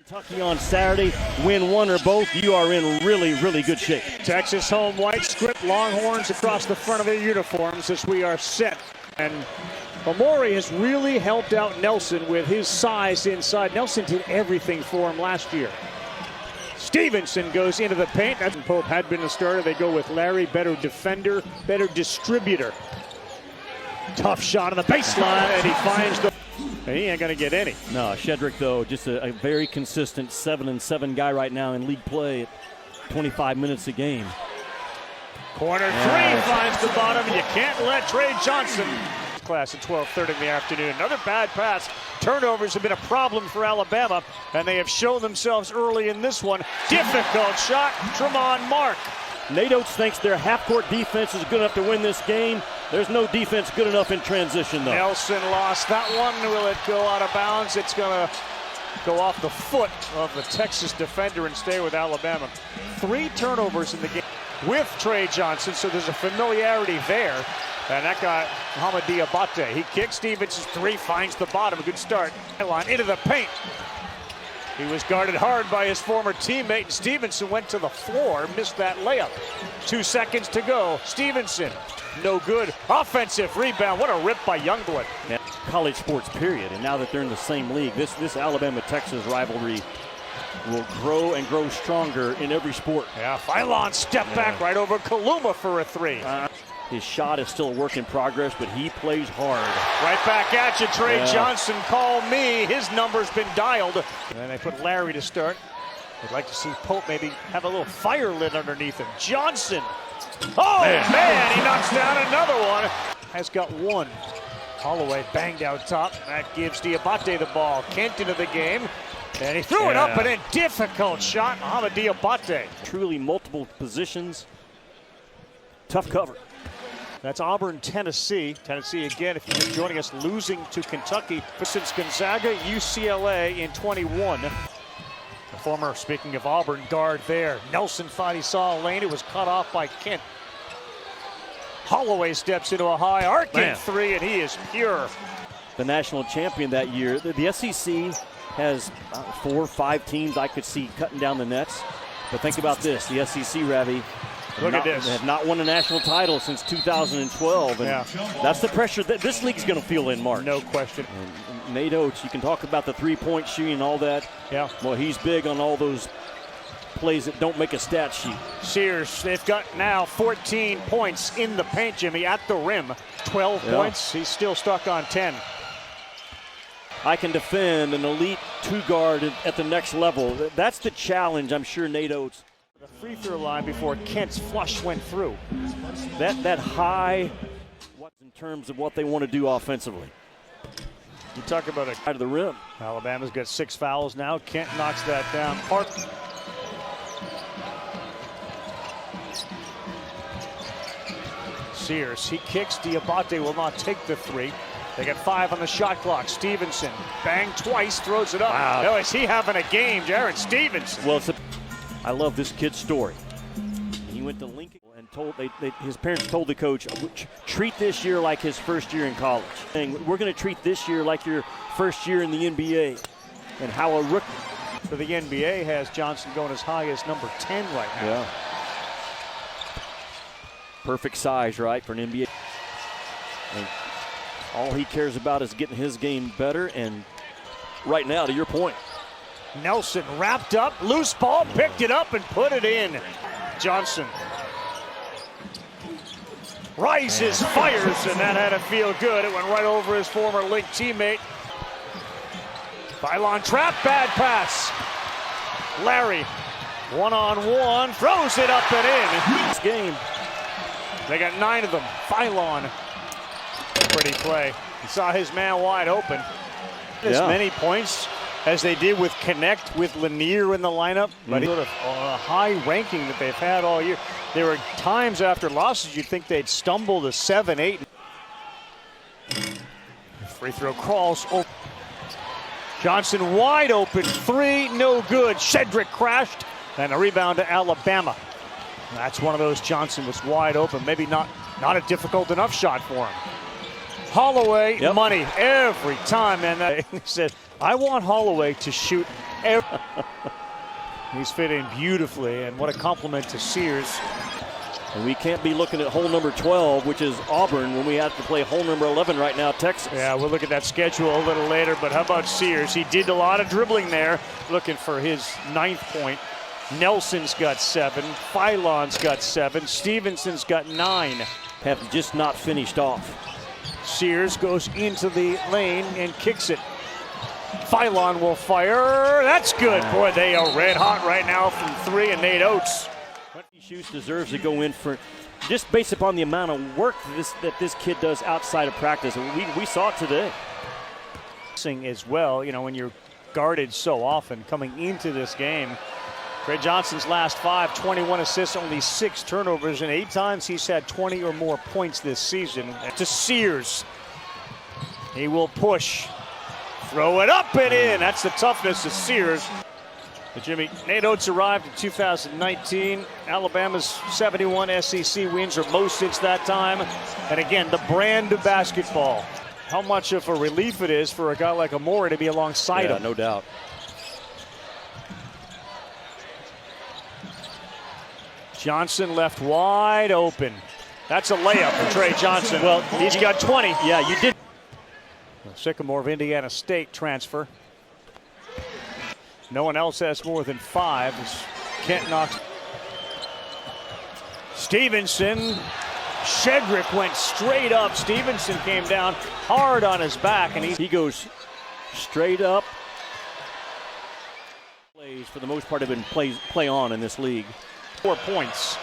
Kentucky on Saturday, win one or both, you are in really, really good shape. Texas home white script, Longhorns across the front of their uniforms as we are set. And Omori has really helped out Nelson with his size inside. Nelson did everything for him last year. Stevenson goes into the paint. Pope had been the starter. They go with Larry, better defender, better distributor. Tough shot on the baseline, and he finds the... And he ain't going to get any. No, Shedrick, though, just a very consistent 7-7 guy right now in league play at 25 minutes a game. Corner three finds the bottom. You can't let Trey Johnson. Class at 12:30 in the afternoon. Another bad pass. Turnovers have been a problem for Alabama, and they have shown themselves early in this one. Difficult shot, Tremont Mark. Nate Oates thinks their half-court defense is good enough to win this game. There's no defense good enough in transition, though. Nelson lost that one. Will it go out of bounds? It's going to go off the foot of the Texas defender and stay with Alabama. 3 turnovers in the game with Trey Johnson, so there's a familiarity there. And that guy, Hamadi Abate, he kicks. Stevenson's 3, finds the bottom. A good start. Into the paint. He was guarded hard by his former teammate, and Stevenson went to the floor, missed that layup. 2 seconds to go. Stevenson, no good. Offensive rebound. What a rip by Youngblood. Yeah, college sports, period. And now that they're in the same league, this Alabama-Texas rivalry will grow and grow stronger in every sport. Yeah, Philon step back right over Kaluma for a 3. His shot is still a work in progress, but he plays hard. Right back at you, Trey Johnson. Call me. His number's been dialed. And then they put Larry to start. I'd like to see Pope maybe have a little fire lit underneath him. Johnson. Oh, man, he knocks down another one. Has got one. Holloway banged out top. That gives Diabate the ball. Kent into the game. And he threw it up, and a difficult shot. Mohamed Diabate. Truly multiple positions. Tough cover. That's Auburn, Tennessee. Tennessee, again, if you're just joining us, losing to Kentucky. Since Gonzaga, UCLA in 21. The former, speaking of Auburn, guard there. Nelson thought he saw a lane. It was cut off by Kent. Holloway steps into a high arcing 3, and he is pure. The national champion that year. The SEC has 4 or 5 teams I could see cutting down the nets. But think about this. The SEC, Ravi, look at this. Have not won a national title since 2012. And that's the pressure that this league's going to feel in March. No question. And Nate Oates, you can talk about the three-point shooting and all that. Yeah. Well, he's big on all those plays that don't make a stat sheet. Sears, they've got now 14 points in the paint, Jimmy, at the rim. 12 points. He's still stuck on 10. I can defend an elite 2-guard at the next level. That's the challenge, I'm sure, Nate Oates. The free throw line before Kent's flush went through. That high, in terms of what they want to do offensively. You talk about a out of the rim. Alabama's got 6 fouls now. Kent knocks that down. Park. Sears, he kicks. Diabate will not take the 3. They got 5 on the shot clock. Stevenson, bang twice, throws it up. Wow. Oh, is he having a game, Jaron Stevenson? Well, I love this kid's story. He went to Lincoln and his parents told the coach, treat this year like his first year in college. And we're going to treat this year like your first year in the NBA. And how a rookie. So the NBA has Johnson going as high as number 10 right now. Yeah. Perfect size, right, for an NBA. And all he cares about is getting his game better. And right now, to your point, Nelson wrapped up, loose ball, picked it up and put it in. Johnson rises, fires, and that had to feel good. It went right over his former Link teammate. Philon trap, bad pass. Larry, one-on-one, throws it up and in. This game, they got 9 of them. Philon, pretty play. He saw his man wide open. As many points as they did with Connect with Lanier in the lineup, but sort of a high ranking that they've had all year. There were times after losses you'd think they'd stumble to 7, 8. Free throw crawls over. Johnson wide open, 3, no good. Shedrick crashed, and a rebound to Alabama. That's one of those. Johnson was wide open, maybe not a difficult enough shot for him. Holloway, money every time, and he said, I want Holloway to shoot He's fitting beautifully, and what a compliment to Sears. And we can't be looking at hole number 12, which is Auburn, when we have to play hole number 11 right now, Texas. Yeah, we'll look at that schedule a little later, but how about Sears? He did a lot of dribbling there, looking for his 9th point. Nelson's got 7, Philon's got 7, Stevenson's got 9. Have just not finished off. Sears goes into the lane and kicks it. Philon will fire. That's good. Boy, they are red hot right now from 3, and Nate Oates. Shoes deserves to go in for, just based upon the amount of work that this kid does outside of practice. And we saw it today. As well, you know, when you're guarded so often coming into this game. Trey Johnson's last 5, 21 assists, only 6 turnovers, and 8 times he's had 20 or more points this season. To Sears. He will push. Throw it up and in. That's the toughness of Sears. But Jimmy, Nate Oates arrived in 2019. Alabama's 71 SEC wins, or most since that time. And again, the brand of basketball. How much of a relief it is for a guy like Amore to be alongside him. No doubt. Johnson left wide open. That's a layup for Trey Johnson. Well, he's got 20. Yeah, you did. Sycamore of Indiana State transfer. No one else has more than 5. Kent knocks. Stevenson. Shedrick went straight up. Stevenson came down hard on his back, and he goes straight up. Plays for the most part have been play on in this league. 4 points.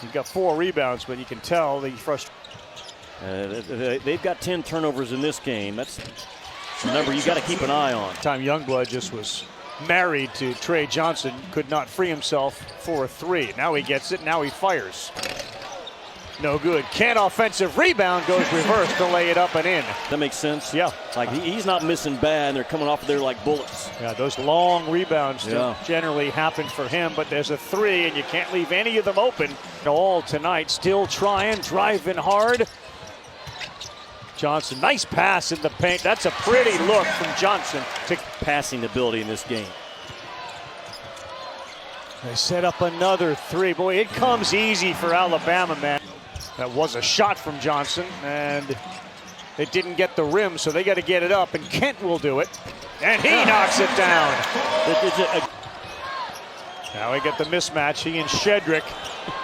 He's got 4 rebounds, but you can tell the frustration. They've got 10 turnovers in this game. That's a number you got to keep an eye on. Youngblood just was married to Trey Johnson, could not free himself for a 3. Now he gets it, now he fires. No good. Kent offensive rebound, goes reverse to lay it up and in. That makes sense. Yeah. Like he's not missing bad. They're coming off of there like bullets. Yeah, those long rebounds generally happen for him, but there's a 3 and you can't leave any of them open. All tonight, still trying, driving hard. Johnson, nice pass in the paint. That's a pretty look from Johnson. Passing ability in this game. They set up another 3. Boy, it comes easy for Alabama, man. That was a shot from Johnson, and it didn't get the rim, so they got to get it up, and Kent will do it. And he knocks it down. Now we get the mismatch, he and Shedrick.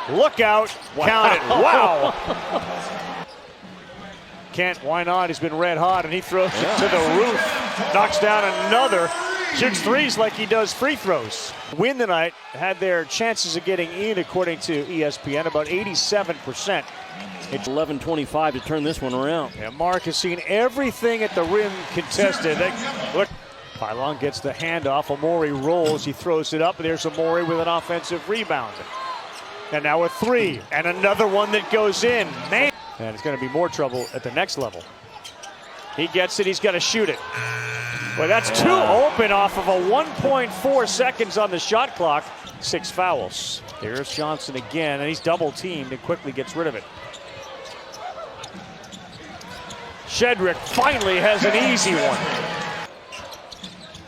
Look out, count it, wow. Kent, why not? He's been red hot, and he throws it to the roof. Knocks down another. Shoots 3s like he does free throws. Win tonight, had their chances of getting in, according to ESPN, about 87%. It's 11:25 to turn this one around. Yeah, Mark has seen everything at the rim contested. Look, Philon gets the handoff. Amore rolls, he throws it up, and there's Amore with an offensive rebound. And now a 3, and another one that goes in. Man. And it's going to be more trouble at the next level. He gets it, he's got to shoot it. Well, that's 2 open off of a 1.4 seconds on the shot clock. 6 fouls. Here's Johnson again, and he's double teamed and quickly gets rid of it. Shedrick finally has an easy one.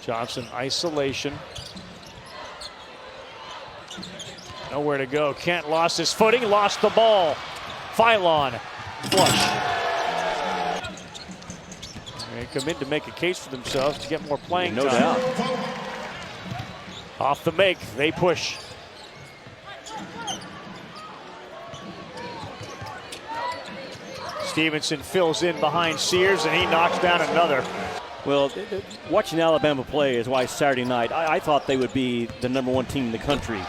Johnson, isolation. Nowhere to go. Kent lost his footing, lost the ball. Philon, flush. They come in to make a case for themselves to get more playing time. No doubt. Off the make, they push. Stevenson fills in behind Sears, and he knocks down another. Well, watching Alabama play is why Saturday night, I thought they would be the #1 team in the country.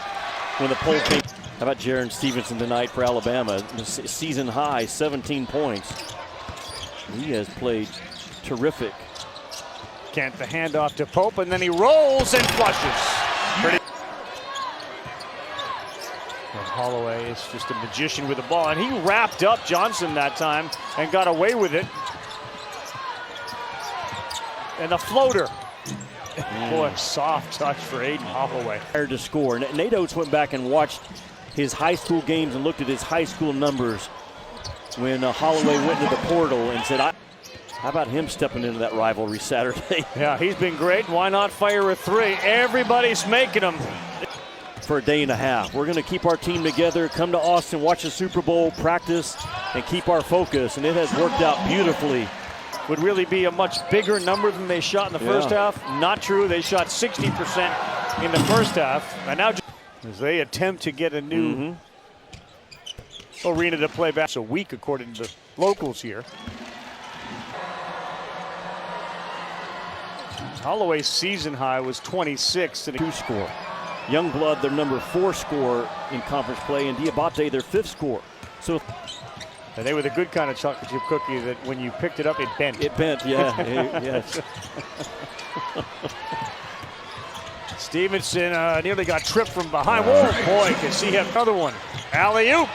When the poll came, how about Jaron Stevenson tonight for Alabama? Season high, 17 points. He has played terrific. Kent, the handoff to Pope, and then he rolls and flushes. Pretty. And Holloway is just a magician with the ball, and he wrapped up Johnson that time and got away with it. And the floater. Boy, soft touch for Aiden Holloway. To score. Nate Oates went back and watched his high school games and looked at his high school numbers when Holloway went into the portal and said, How about him stepping into that rivalry Saturday? Yeah, he's been great. Why not fire a three? Everybody's making them. For a day and a half. We're going to keep our team together, come to Austin, watch the Super Bowl, practice, and keep our focus. And it has worked out beautifully. Would really be a much bigger number than they shot in the first half. Not true. They shot 60% in the first half. And now as they attempt to get a new arena to play back. It's a week according to the locals here. Holloway's season high was 26 and a 2 score. Youngblood, their number 4 scorer in conference play, and Diabate, their 5th scorer. So and they were the good kind of chocolate chip cookie that when you picked it up, it bent. It bent, yeah. Yes. Stevenson nearly got tripped from behind. Whoa, boy, can see him. Another one. Alley-oop.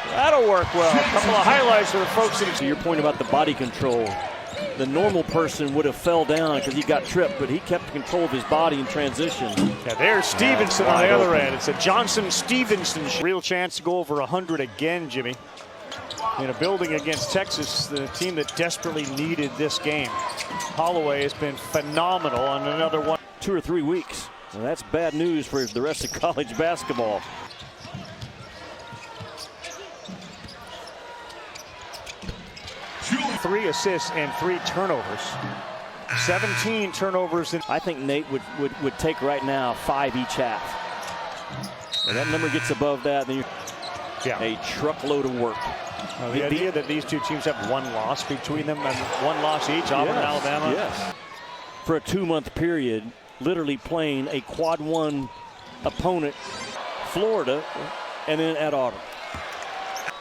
That'll work well. A couple of highlights for the folks. To your point about the body control, the normal person would have fell down because he got tripped, but he kept control of his body in transition. Yeah, there's Stevenson on the other end. It's a Johnson-Stevenson. Real chance to go over 100 again, Jimmy. In a building against Texas, the team that desperately needed this game. Holloway has been phenomenal on another one. 2 or 3 weeks. Well, that's bad news for the rest of college basketball. Three assists and 3 turnovers. 17 turnovers. I think Nate would take right now 5 each half. When that number gets above that, then you're a truckload of work. The idea that these two teams have 1 loss between them and 1 loss each, Auburn and Alabama. Yes. For a 2-month period, literally playing a quad 1 opponent, Florida, and then at Auburn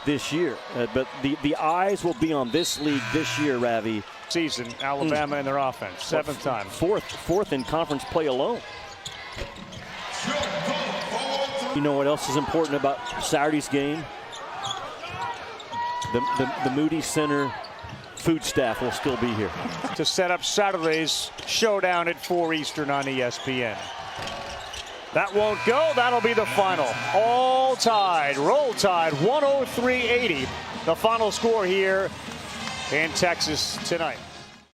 this year. But the eyes will be on this league this year, Ravi. Season, Alabama and their offense, 7th time. Fourth in conference play alone. You know what else is important about Saturday's game? The Moody Center food staff will still be here. To set up Saturday's showdown at 4 Eastern on ESPN. That won't go. That'll be the final. All tied. Roll Tide 103-80. The final score here in Texas tonight.